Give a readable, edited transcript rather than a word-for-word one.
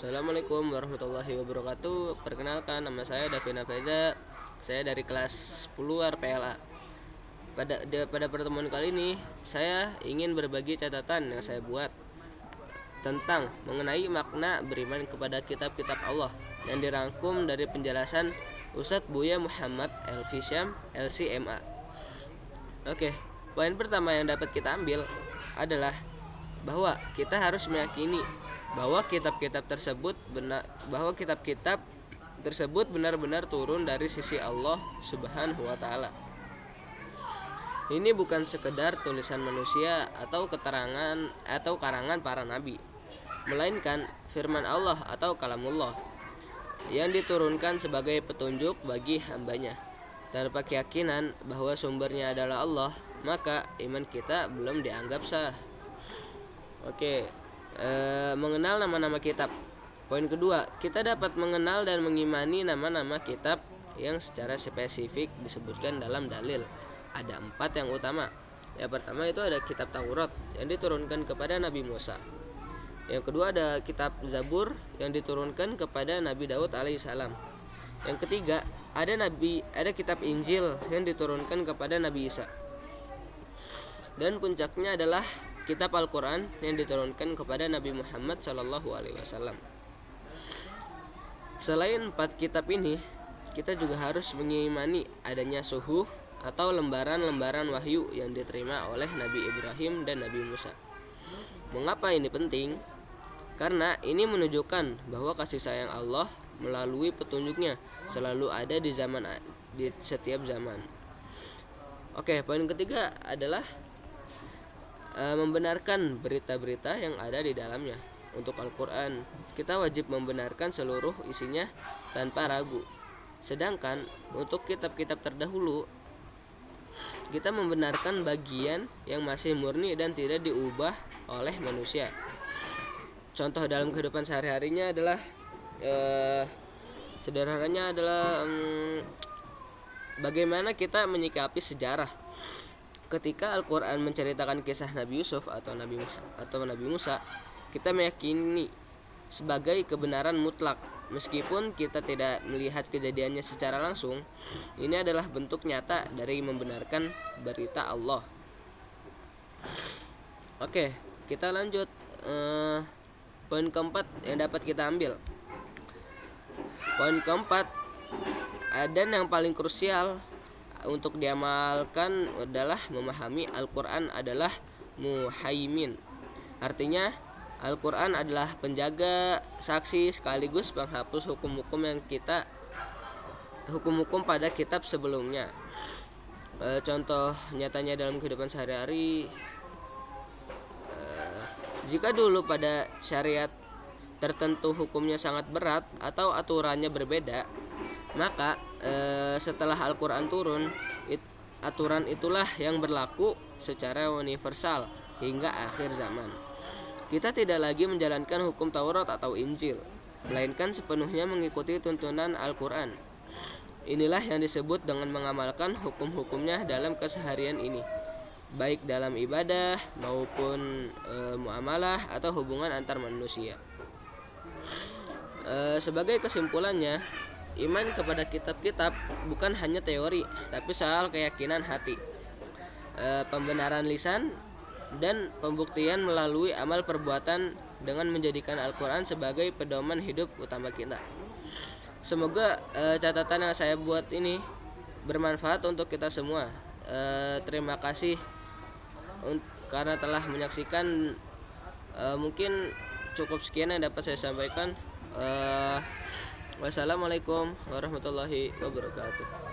Assalamualaikum warahmatullahi wabarakatuh. Perkenalkan, nama saya Davina Feza. Saya dari kelas 10 RPLA. Pada pertemuan kali ini, saya ingin berbagi catatan yang saya buat tentang mengenai makna beriman kepada kitab-kitab Allah yang dirangkum dari penjelasan Ustadz Buya Muhammad Elfi Syam LCMA. Oke, poin pertama yang dapat kita ambil adalah bahwa kita harus meyakini bahwa kitab-kitab tersebut benar-benar turun dari sisi Allah Subhanahu wa taala. Ini bukan sekedar tulisan manusia atau karangan para nabi, melainkan firman Allah atau kalamullah yang diturunkan sebagai petunjuk bagi hambanya. Tanpa keyakinan bahwa sumbernya adalah Allah, maka iman kita belum dianggap sah. Oke, mengenal nama-nama kitab. Poin kedua, kita dapat mengenal dan mengimani nama-nama kitab yang secara spesifik disebutkan dalam dalil. Ada 4 yang utama. Yang pertama itu ada kitab Taurat yang diturunkan kepada Nabi Musa. Yang kedua ada kitab Zabur yang diturunkan kepada Nabi Daud alaihissalam. Yang ketiga ada kitab Injil yang diturunkan kepada Nabi Isa. Dan puncaknya adalah kitab Al-Quran yang diturunkan kepada Nabi Muhammad SAW. Selain 4 kitab ini, kita juga harus mengimani adanya suhuf atau lembaran-lembaran wahyu yang diterima oleh Nabi Ibrahim dan Nabi Musa. Mengapa ini penting? Karena ini menunjukkan bahwa kasih sayang Allah melalui petunjuknya selalu ada di setiap zaman. Oke, poin ketiga adalah membenarkan berita-berita yang ada di dalamnya. Untuk Al-Quran, kita wajib membenarkan seluruh isinya tanpa ragu. Sedangkan untuk kitab-kitab terdahulu, kita membenarkan bagian yang masih murni dan tidak diubah oleh manusia. Contoh dalam kehidupan sehari-harinya adalah sederhananya adalah bagaimana kita menyikapi sejarah. Ketika Al-Quran menceritakan kisah Nabi Yusuf atau Nabi Musa, kita meyakini sebagai kebenaran mutlak. Meskipun kita tidak melihat kejadiannya secara langsung, ini adalah bentuk nyata dari membenarkan berita Allah. Oke, kita lanjut. Poin keempat yang dapat kita ambil. Poin keempat, dan yang paling krusial untuk diamalkan adalah memahami Al-Quran adalah muhaimin. Artinya Al-Quran adalah penjaga, saksi, sekaligus penghapus hukum-hukum pada kitab sebelumnya. Contoh nyatanya dalam kehidupan sehari-hari, jika dulu pada syariat tertentu hukumnya sangat berat atau aturannya berbeda, maka setelah Al-Quran turun, aturan itulah yang berlaku secara universal hingga akhir zaman. Kita tidak lagi menjalankan hukum Taurat atau Injil, melainkan sepenuhnya mengikuti tuntunan Al-Quran. Inilah yang disebut dengan mengamalkan hukum-hukumnya dalam keseharian ini, baik dalam ibadah maupun muamalah atau hubungan antar manusia. Sebagai kesimpulannya, iman kepada kitab-kitab bukan hanya teori, tapi soal keyakinan hati, pembenaran lisan, dan pembuktian melalui amal perbuatan dengan menjadikan Al-Quran sebagai pedoman hidup utama kita. Semoga catatan yang saya buat ini bermanfaat untuk kita semua. Terima kasih karena telah menyaksikan. Mungkin cukup sekian yang dapat saya sampaikan. Wassalamualaikum warahmatullahi wabarakatuh.